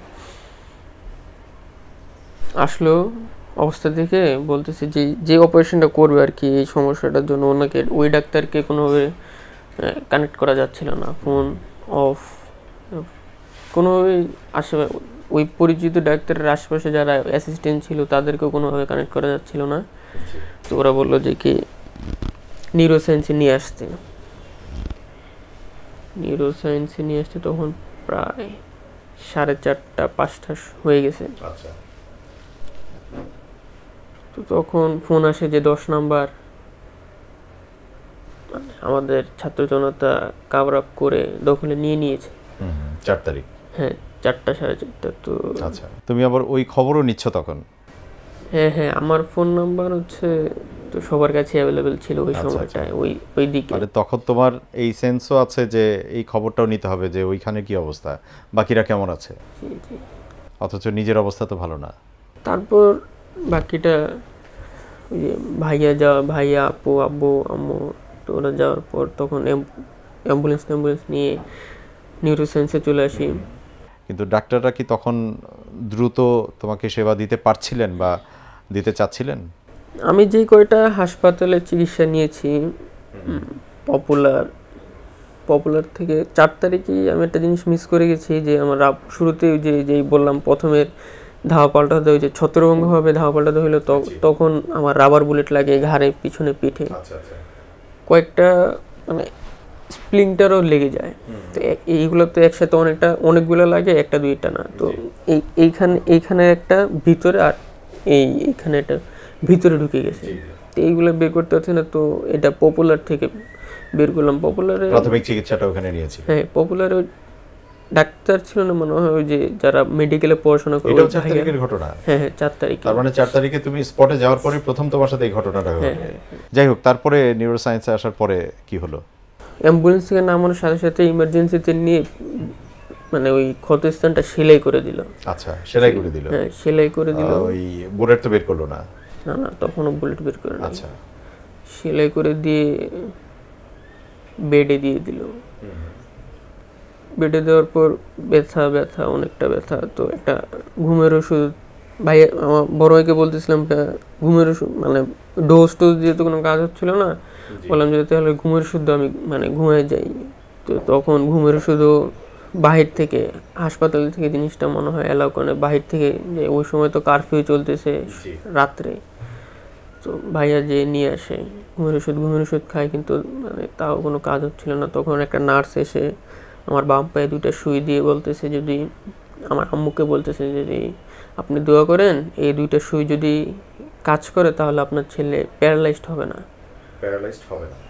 আসলো। অবস্থা দেখে বলতেছে যে অপারেশনটা করবে আর কি এই সমস্যাটার জন্য, ওনাকে ওই ডাক্তারকে কোনোভাবে কানেক্ট করা যাচ্ছিল না, ফোন অফ, কোনোভাবেই আশেপাশে ওই পরিচিত ডাক্তারের আশেপাশে যারা অ্যাসিস্ট্যান্ট ছিল তাদেরকেও কোনোভাবে কানেক্ট করা যাচ্ছিল না। তো ওরা বললো যে কি নিউরোসায়েন্সে নিয়ে আসতে। তখন প্রায় 4:30-5টা হয়ে গেছে। তো তখন ফোন আসে যে 10 নাম্বার আমাদের ছাত্র জনতা কাভার আপ করে দখলে নিয়েছে। 4 তারিখ। হ্যাঁ, 4টা 4:30। তো আচ্ছা, তুমি আবার ওই খবরও নিচ্ছ তখন? হ্যাঁ, আমার ফোন নাম্বার হচ্ছে তো সবার কাছে অ্যাভেলেবেল ছিল ওই সময়টায়। ওই দিকে মানে তখন তোমার এই সেন্সও আছে যে এই খবরটাও নিতে হবে যে ওইখানে কি অবস্থা, বাকিরা কেমন আছে। অথচ নিজের অবস্থা তো ভালো না। তারপর বাকিটা ওই যে ভাইয়া আপু আব্বু আম্মু, তো ওরা যাওয়ার পর তখন অ্যাম্বুলেন্স নিয়ে নিউরোসায়েন্সে চলে আসি। কিন্তু ডাক্তাররা কি তখন দ্রুত তোমাকে সেবা দিতে পারছিলেন বা দিতে চাচ্ছিলেন? আমি যে কয়টা হাসপাতালে চিকিৎসা নিয়েছি পপুলার পপুলার থেকে 4 তারিখে আমি একটা জিনিস মিস করে গেছি, যে আমার শুরুতে যেই বললাম প্রথমের ধাওয়া পাল্টাতে ওই যে ছত্রভঙ্গভাবে ধাওয়া পাল্টাতে হইলো, তখন আমার রাবার বুলেট লাগে ঘাড়ে, পিছনে, পিঠে, কয়েকটা মানে স্প্লিন্টারও লেগে যায়। তো এইগুলো তো একসাথে অনেকগুলো লাগে, একটা দুইটা না। তো এইখানে একটা ভিতরে, আর এইখানে একটা ভিতরে ঢুকে গেছে। তো এইগুলো বের করতে হচ্ছে না, তো এটা পপুলার থেকে বের করলাম। পপুলারে প্রাথমিক চিকিৎসাটা ওখানে নিয়েছি। হ্যাঁ, পপুলারে ডাক্তার ছিল না মনে হয়, ওই যে যারা মেডিকেলে পড়াশোনা করে। এটাও 4 তারিখের ঘটনা? হ্যাঁ, 4 তারিখে। তার মানে 4 তারিখে তুমি স্পটে যাওয়ার পরে প্রথম তোমার সাথে এই ঘটনাটা ঘটে। যাই হোক, তারপরে নিউরোসায়েন্সে আসার পরে কি হলো? অ্যাম্বুলেন্স থেকে নামানোর সাথে সাথে ইমার্জেন্সিতে নিয়ে মানে ওই ক্ষতস্থানটা সেলাই করে দিল। আচ্ছা, সেলাই করে দিল? হ্যাঁ, সেলাই করে দিল। ওই বুলেট তো বের করলো না? না, তখনও বুলেট বের করে না। আচ্ছা, সেলাই করে দিয়ে বেডে দিয়ে দিল। বেডে দেওয়ার পর ব্যথা, অনেকটা ব্যথা। তো একটা ঘুমের ওষুধ, ভাই আমার বড় ভাইকে বলতেছিলাম ঘুমের ওষুধ, মানে ডোজ দিয়ে তো কোনো কাজ হচ্ছিল না, বললাম যে তাহলে ঘুমের ওষুধ আমি মানে ঘুমিয়ে যাই। তো তখন ঘুমের ওষুধও বাহির থেকে, হাসপাতাল থেকে জিনিসটা মনে হয় অ্যালাউ করে, বাহির থেকে, যে ওই সময় তো কারফিউ চলতেছে রাত্রে। তো ভাইয়া যে নিয়ে আসে ঘুমের ওষুধ খায়, কিন্তু মানে তাও কোনো কাজ হচ্ছিল না। তখন একটা নার্স এসে আমার বাম পায়ে 2টা সুই দিয়ে বলতেছে, যদি আমার আম্মুকে বলতেছে যদি আপনি দোয়া করেন এই 2টা সুই যদি কাজ করে তাহলে আপনার ছেলে প্যারালাইজড হবে না।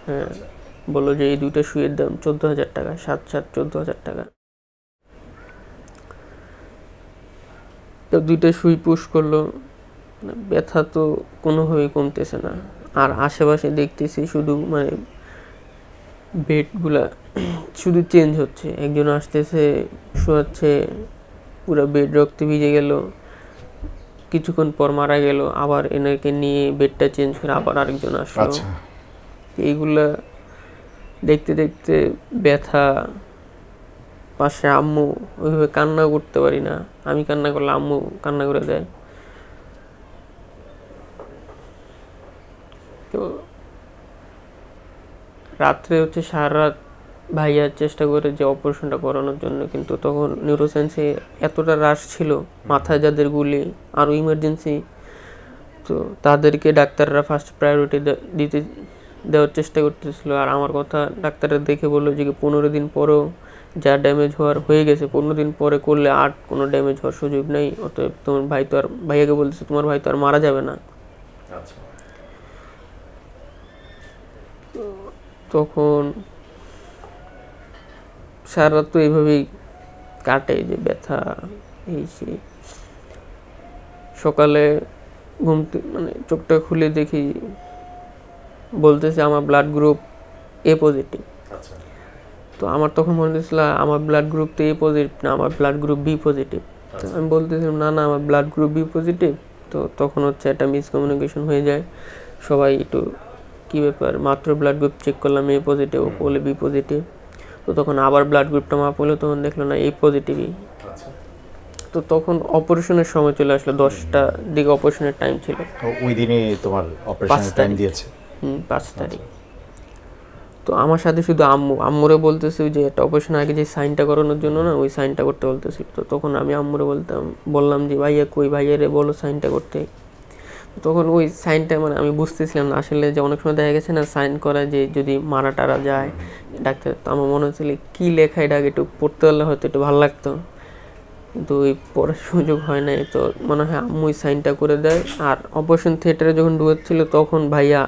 হ্যাঁ, বললো যে এই 2টা সুইয়ের দাম 14,000 টাকা, 7 14,000 টাকা। তো 2টা সুই পুশ করলো, ব্যথা তো কোনোভাবেই কমতেছে না। আর আশেপাশে দেখতেছি শুধু মানে বেডগুলা শুধু চেঞ্জ হচ্ছে, একজন আসতেছে, শোয়াচ্ছে, পুরো বেড রক্তে ভিজে গেল, কিছুক্ষণ পর মারা গেল, আবার এনাকে নিয়ে বেডটা চেঞ্জ করে আবার আরেকজন আসলো। এইগুলা দেখতে দেখতে ব্যথা, পাশে আম্মু, ওইভাবে কান্না করতে পারি না, আমি কান্না করলে আম্মু কান্না করে দেয়। তো রাত্রে হচ্ছে সারা রাত ভাইয়া চেষ্টা করে যে অপারেশনটা করানোর জন্য, কিন্তু তখন নিউরোসায়েন্সে এতটা রাশ ছিল, মাথায় যাদের গুলি, আরও ইমার্জেন্সি, তো তাদেরকে ডাক্তাররা ফার্স্ট প্রায়োরিটি দেওয়ার চেষ্টা করতেছিল। আর আমার কথা ডাক্তাররা দেখে বললো যে 15 দিন পরেও যা ড্যামেজ হওয়ার হয়ে গেছে, 15 দিন পরে করলে আর কোনো ড্যামেজ হওয়ার সুযোগ নেই, অতএব তোমার ভাই তো আর, ভাইয়াকে বলতেছে তোমার ভাই তো আর মারা যাবে না। তখন সারা রাত তো এইভাবেই কাটে, যে ব্যথা, এই সেই। সকালে ঘুমতে মানে চোখটা খুলে দেখি বলতেছে আমার ব্লাড গ্রুপ এ পজিটিভ। তো আমার তখন মনে হচ্ছিল আমার ব্লাড গ্রুপ তো এ পজিটিভ না, আমার ব্লাড গ্রুপ বি পজিটিভ। তো আমি বলতেছিলাম না আমার ব্লাড গ্রুপ বি পজিটিভ। তো তখন হচ্ছে একটা মিসকমিউনিকেশন হয়ে যায়, সবাই একটু কী ব্যাপার, মাত্র ব্লাড গ্রুপ চেক করলাম এ পজিটিভ, ও বলে বি পজিটিভ। তো তখন আবার ব্লাড গ্রুপটা মাপ হলো, তখন দেখলো না এ পজিটিভই। তো তখন অপারেশনের সময় চলে আসলো, 10টার দিকে অপারেশনের টাইম ছিল। ওই দিনে তোমার অপারেশনের টাইম দিয়েছে? 5 তারিখ। তো আমার সাথে শুধু আম্মুরে বলতেছে যে একটা অপারেশন আগে যে সাইনটা করানোর জন্য না, ওই সাইনটা করতে বলতেছিল। তো তখন আমি আম্মুরে বললাম যে ভাইয়া কই, ভাইয়ারে বলো সাইনটা করতে। তখন ওই সাইনটা মানে আমি বুঝতেছিলাম না আসলে, যে অনেক সময় দেখা গেছে না সাইন করা যে যদি মারা টারা যায় ডাক্তার, তো আমার মনে হচ্ছিল কী লেখা এটা আগে একটু পড়তে পারলে হয়তো একটু ভালো লাগতো, কিন্তু ওই পড়ার সুযোগ হয় নাই। তো মনে হয় আম্মু ওই সাইনটা করে দেয়। আর অপারেশন থিয়েটারে যখন ঢুকেছিল তখন ভাইয়া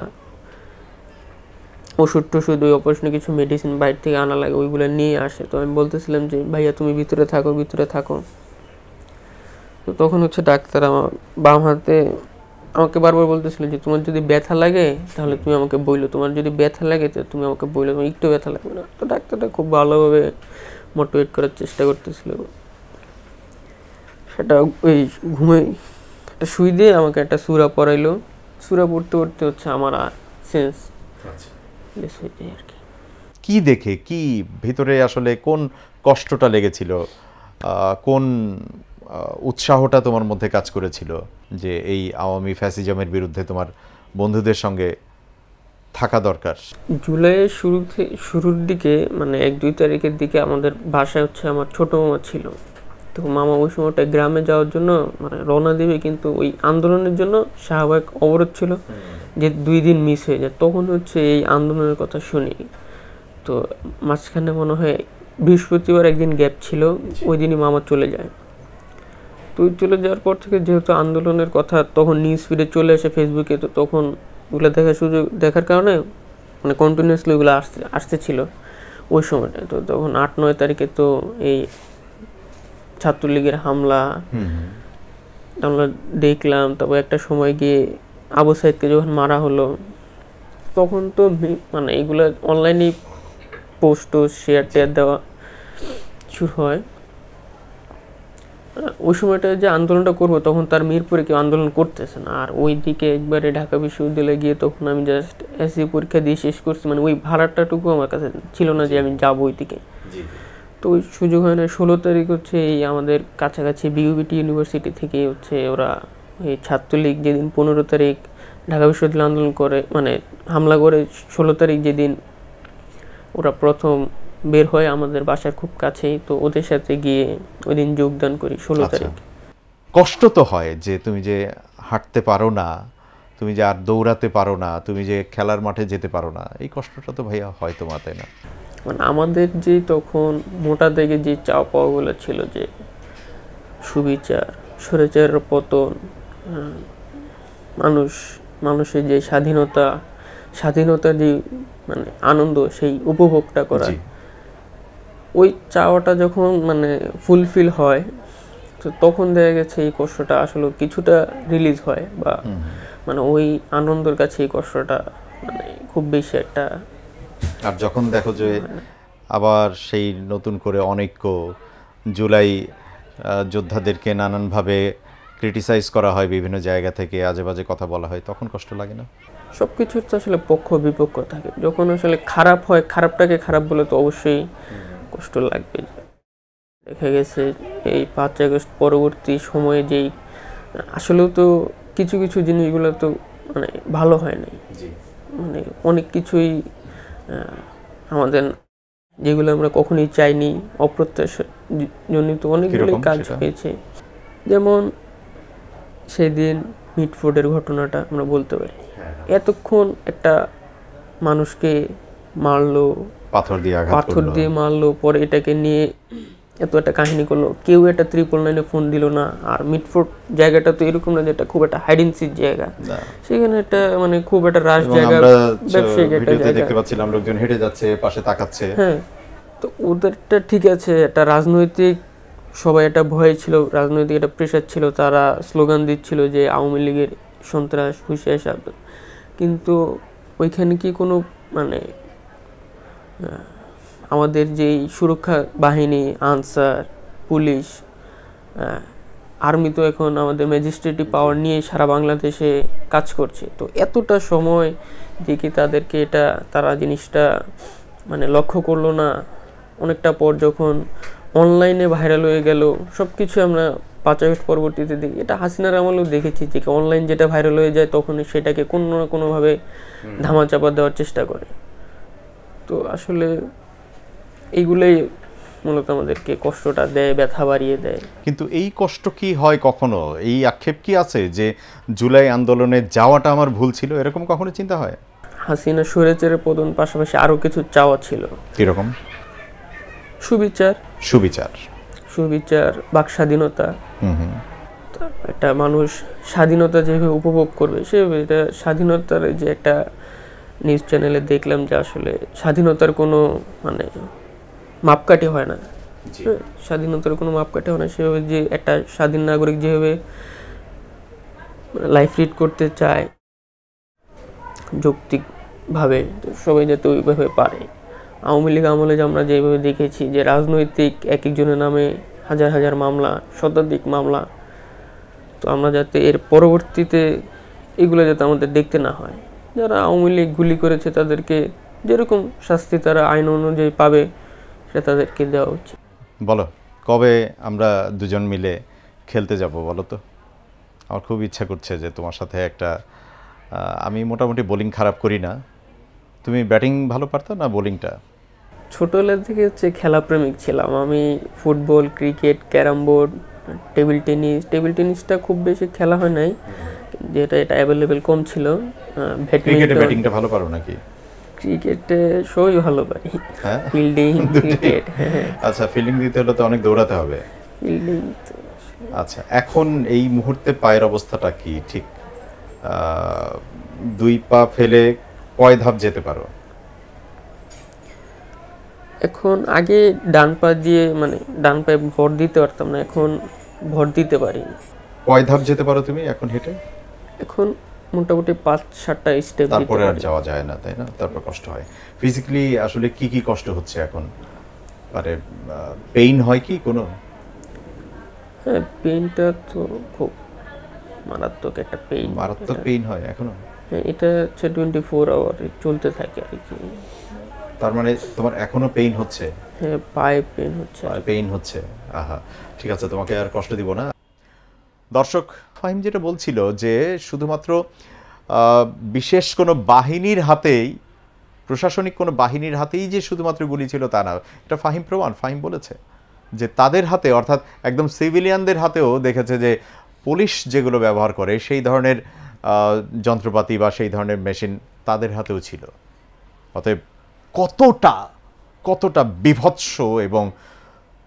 ওষুধ টষুধ, ওই অপারেশনে কিছু মেডিসিন বাইরে থেকে আনা লাগে, ওইগুলো নিয়ে আসে। তো আমি বলতেছিলাম যে ভাইয়া তুমি ভিতরে থাকো। তো তখন হচ্ছে ডাক্তার আমার বাম হাতে আমাকে বারবার বলতেছিল যে তোমার যদি ব্যথা লাগে তাহলে তুমি আমাকে বইলো, তোমার যদি ব্যথা লাগে তো তুমি আমাকে বইলো, তোমার একটু ব্যথা লাগবে না। তো ডাক্তারটা খুব ভালোভাবে মোটিভেট করার চেষ্টা করতেছিল। সেটা ওই ঘুমে একটা সুই দিয়ে আমাকে একটা সূরা পড়াইলো, সূরা পড়তে পড়তে হচ্ছে আমার সেন্স লেস হয়ে যায় আর কি। কি দেখে, কি ভিতরে আসলে কোন কষ্টটা লেগেছিল, কোন উৎসাহটা তোমার মধ্যে কাজ করেছিল যে এই আওয়ামী ফ্যাসিজমের বিরুদ্ধে তোমার বন্ধুদের সঙ্গে থাকা দরকার? জুলাইয়ের শুরুর দিকে মানে 1-2 তারিখের দিকে আমাদের বাসায় হচ্ছে আমার ছোট মামা ছিল। তো মামা ওই সময়টা গ্রামে যাওয়ার জন্য মানে রওনা দিবে, কিন্তু ওই আন্দোলনের জন্য শাহবাগ অবরোধ ছিল যে 2 দিন মিস হয়ে যায়। তখন হচ্ছে এই আন্দোলনের কথা শুনি। তো মাঝখানে মনে হয় বৃহস্পতিবার একদিন গ্যাপ ছিল, ওই দিনই মামা চলে যায়। তো চলে যাওয়ার পর থেকে যেহেতু আন্দোলনের কথা তখন নিউজ ফিডে চলে আসে ফেসবুকে, তো তখন ওগুলো দেখার কারণে মানে কন্টিনিউয়াসলি ওগুলো আসতেছিল ওই সময়টা। তো তখন 8-9 তারিখে তো এই ছাত্রলীগের হামলা আমরা দেখলাম। তারপর একটা সময় গিয়ে আবু সাইদকে যখন মারা হলো, তখন তো মানে এগুলো অনলাইনে পোস্ট শেয়ার টেয়ার দেওয়া শুরু হয়। ওই সময়টা যে আন্দোলনটা করবো তখন তার মিরপুরে কেউ আন্দোলন করতেছে না। আর ওই দিকে একবারে ঢাকা বিশ্ববিদ্যালয়ে গিয়ে তখন আমি জাস্ট এসএসসি পরীক্ষা দিয়ে শেষ করছি, মানে ওই ভাড়াটাটুকু আমার কাছে ছিল না যে আমি যাবো ওই দিকে। তো ওই সুযোগ হয় না। 16 তারিখ হচ্ছে এই আমাদের কাছাকাছি বিউবিটি ইউনিভার্সিটি থেকে হচ্ছে ওরা এই ছাত্রলীগ যেদিন 15 তারিখ ঢাকা বিশ্ববিদ্যালয় আন্দোলন করে মানে হামলা করে, 16 তারিখ যেদিন ওরা প্রথম বের হয় আমাদের বাসার খুব কাছেই, তো ওদের সাথে গিয়ে ওই দিন যোগদান করি 16 তারিখ। কষ্ট তো হয় যে তুমি যে হাঁটতে পারো না, তুমি যে আর দৌড়াতে পারো না, তুমি যে খেলার মাঠে যেতে পারো না, এই কষ্টটা তো ভাইয়া হয় তোমার, তাই না? মানে আমাদের যে তখন মোটা দাগে যে চাওয়া পাওয়াগুলো ছিল যে সুবিচার, স্বৈরাচারের পতন, মানুষের যে স্বাধীনতার যে মানে আনন্দ সেই উপভোগটা করা, ওই চাওয়াটা যখন মানে ফুলফিল হয়, তো তখন দেখা গেছে এই কষ্টটা আসলে কিছুটা রিলিজ হয়, বা মানে ওই আনন্দের কাছে এই কষ্টটা মানে খুব বেশি একটা। আর যখন দেখো যে আবার সেই নতুন করে অনৈক্য, জুলাই যোদ্ধাদেরকে নানানভাবে ক্রিটিসাইজ করা হয়, বিভিন্ন জায়গা থেকে আজে বাজে কথা বলা হয়, তখন কষ্ট লাগে না? সব কিছুর তো আসলে পক্ষ বিপক্ষ থাকে। যখন আসলে খারাপ হয়, খারাপটাকে খারাপ বলে তো অবশ্যই কষ্ট লাগবে। দেখা গেছে এই 5 আগস্ট পরবর্তী সময়ে যেই আসলেও তো কিছু কিছু জিনিসগুলো তো মানে ভালো হয় নাই, মানে অনেক কিছুই আমাদের যেগুলো আমরা কখনোই চাইনি, অপ্রত্যাশাজনিত অনেকগুলোই কাজ হয়েছে। যেমন সেদিন মিটফোর্ডের ঘটনাটা আমরা বলতে পারি। এতক্ষণ একটা মানুষকে মারলো, পাথর দিয়ে মারলো, পরে এটাকে নিয়ে এত একটা কাহিনী করলো, কেউ একটা 999 ফোন দিল না। আর মিটফোর্ড জায়গাটা তো এরকম না যে এটা খুব একটা হাইড এন্ড সিক জায়গা, সেখানে একটা মানে খুব একটা রাশ জায়গা, ব্যবসায়িক একটা জায়গা, দেখতে পাচ্ছিলাম লোকজন হেঁটে যাচ্ছে, পাশে তাকাচ্ছে। হ্যাঁ, তো ওদেরটা ঠিক আছে, একটা রাজনৈতিক সবাই একটা ভয় ছিল, রাজনৈতিক একটা প্রেশার ছিল, তারা স্লোগান দিচ্ছিল যে আওয়ামী লীগের সন্ত্রাস, হুঁশিয়ার সাবধান। কিন্তু ওইখানে কি কোনো মানে আমাদের যেই সুরক্ষা বাহিনী, আনসার, পুলিশ, আর্মি তো এখন আমাদের ম্যাজিস্ট্রেটি পাওয়ার নিয়ে সারা বাংলাদেশে কাজ করছে। তো এতটা সময় দেখি তাদেরকে তারা জিনিসটা মানে লক্ষ্য করলো না। অনেকটা পর যখন অনলাইনে ভাইরাল হয়ে গেল সব কিছু, আমরা 5 আগস্ট পরবর্তীতে দেখি, এটা হাসিনার আমলেও দেখেছি যে অনলাইন যেটা ভাইরাল হয়ে যায় তখন সেটাকে কোনো না কোনোভাবে ধামাচাপা দেওয়ার চেষ্টা করে। তো আসলে এইগুলোই মূলত আমাদেরকে কষ্টটা দেয়, ব্যথা বাড়িয়ে দেয়। কিন্তু এই কষ্ট কি হয় কখনো, এই আক্ষেপ কি আছে যে জুলাই আন্দোলনে যাওয়াটা আমার ভুল ছিল, এরকম কখনো চিন্তা হয়? হাসিনা স্বৈরাচারের পতন পাশাপাশি আরো কিছু চাওয়া ছিল। কিরকম? সুবিচার, বাক স্বাধীনতা। একটা মানুষ স্বাধীনতা যেভাবে উপভোগ করবে সেভাবে, এটা স্বাধীনতার যে একটা নিউজ চ্যানেলে দেখলাম যে আসলে স্বাধীনতার কোনো মানে মাপকাঠি হয় না, স্বাধীনতার কোনো মাপকাঠি হয় না। সেভাবে যে একটা স্বাধীন নাগরিক যেভাবে লাইফ লিড করতে চায় যৌক্তিকভাবে, সবাই যাতে ওইভাবে পারে। আওয়ামী লীগ আমলে যে আমরা যেভাবে দেখেছি যে রাজনৈতিক এক একজনের নামে হাজার হাজার মামলা, শতাধিক মামলা, তো আমরা যাতে এর পরবর্তীতে এগুলো যাতে আমাদের দেখতে না হয়। যারা আওয়ামী লীগ গুলি করেছে তাদেরকে যেরকম শাস্তি তারা আইন অনুযায়ী পাবে সেটা তাদেরকে দেওয়া উচিত। বলো, কবে আমরা দুজন মিলে খেলতে যাব বলো তো? আমার খুব ইচ্ছা করছে যে তোমার সাথে একটা, আমি মোটামুটি বোলিং খারাপ করি না, তুমি ব্যাটিং ভালো পারতো না বোলিংটা? ছোটবেলা থেকে হচ্ছে খেলাপ্রেমিক ছিলাম আমি। Football, cricket, carrom board, table টেনিসটা খুব বেশি খেলা হয় নাই, যেটা এটা অ্যাভেলেবেল কম ছিল। ক্রিকেটে ব্যাডমিন্টন, ব্যাটিংটা ভালো পারো নাকি? ক্রিকেটে সবই ভালো পারি। হ্যাঁ, ফিল্ডিং, ক্রিকেট, আচ্ছা, ফিল্ডিং দিতে হলে তো অনেক দৌড়াতে হবে। ফিল্ডিং। আচ্ছা, এখন এই মুহূর্তে পায়ের অবস্থাটা কি? ঠিক দুই পা ফেলে কয় ধাপ যেতে পারো? এখন আগে ডান পা দিয়ে মানে ডান পায়ে ভর দিতে পারতাম না, এখন ভর দিতে পারি। কয় ধাপ যেতে পারো তুমি এখন হেঁটে? এখন মোটামুটি 5-7টা স্টেপ দিতে তারপরে আর পারি। যাওয়া যায় না, তাই না? তারপর কষ্ট হয়। ফিজিক্যালি আসলে কি কি কষ্ট হচ্ছে এখন? মানে পেইন হয় কি কোনো? হ্যাঁ, পেইনটা তো খুব মারাত্মক একটা পেইন। মারাত্মক পেইন হয় এখনো? হ্যাঁ, এটা হচ্ছে 24 আওয়ার চলতে থাকে আর কি। তার মানে তোমার এখনো পেইন হচ্ছে? হ্যাঁ, পায়ে পেইন হচ্ছে। পেইন হচ্ছে, আহা, ঠিক আছে, তোমাকে আর কষ্ট দিব না। দর্শক, ফাহিম যেটা বলছিল যে শুধুমাত্র বিশেষ কোনো বাহিনীর হাতেই, প্রশাসনিক কোনো বাহিনীর হাতেই যে শুধুমাত্র গুলি ছিল তা না, এটা ফাহিম প্রমাণ। ফাহিম বলেছে যে তাদের হাতে, অর্থাৎ একদম সিভিলিয়ানদের হাতেও দেখেছে যে পুলিশ যেগুলো ব্যবহার করে সেই ধরনের যন্ত্রপাতি বা সেই ধরনের মেশিন তাদের হাতেও ছিল। অতএব কতটা বিভৎস এবং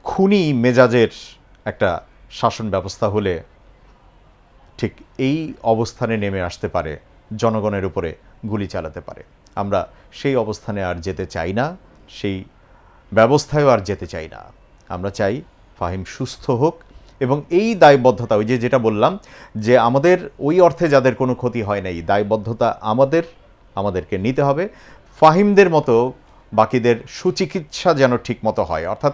খুনি মেজাজের একটা শাসন ব্যবস্থা হলে ঠিক এই অবস্থানে নেমে আসতে পারে, জনগণের উপরে গুলি চালাতে পারে। আমরা সেই অবস্থানে আর যেতে চাই না, সেই ব্যবস্থায়ও আর যেতে চাই না। আমরা চাই ফাহিম সুস্থ হোক এবং এই দায়বদ্ধতা, ওই যেটা বললাম যে আমাদের ওই অর্থে যাদের কোনো ক্ষতি হয় নাই, দায়বদ্ধতা আমাদেরকে নিতে হবে। ফাহিমদের মতো বাকিদের সুচিকিৎসা যেন ঠিক মতো হয়। অর্থাৎ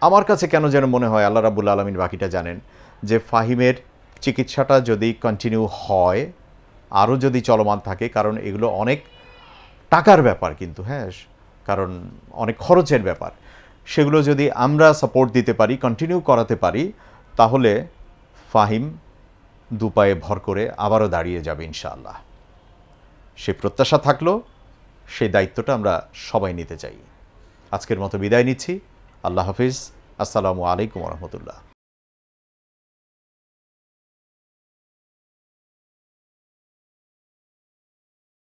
আমার কাছে কেন যেন মনে হয়, আল্লাহ রাব্বুল আলামিন বাকিটা জানেন, যে ফাহিমের চিকিৎসাটা যদি কন্টিনিউ হয়, আরও যদি চলমান থাকে, কারণ এগুলো অনেক টাকার ব্যাপার কিন্তু, হ্যাঁ, কারণ অনেক খরচের ব্যাপার, সেগুলো যদি আমরা সাপোর্ট দিতে পারি, কন্টিনিউ করাতে পারি, তাহলে ফাহিম দুপায়ে ভর করে আবারও দাঁড়িয়ে যাবে ইনশাআল্লাহ। সে প্রত্যাশা থাকলো, সেই দায়িত্বটা আমরা সবাই নিতে চাই। আজকের মতো বিদায় নিচ্ছি। আল্লাহ হাফিজ। আসসালামু আলাইকুম রহমতুল্লাহ।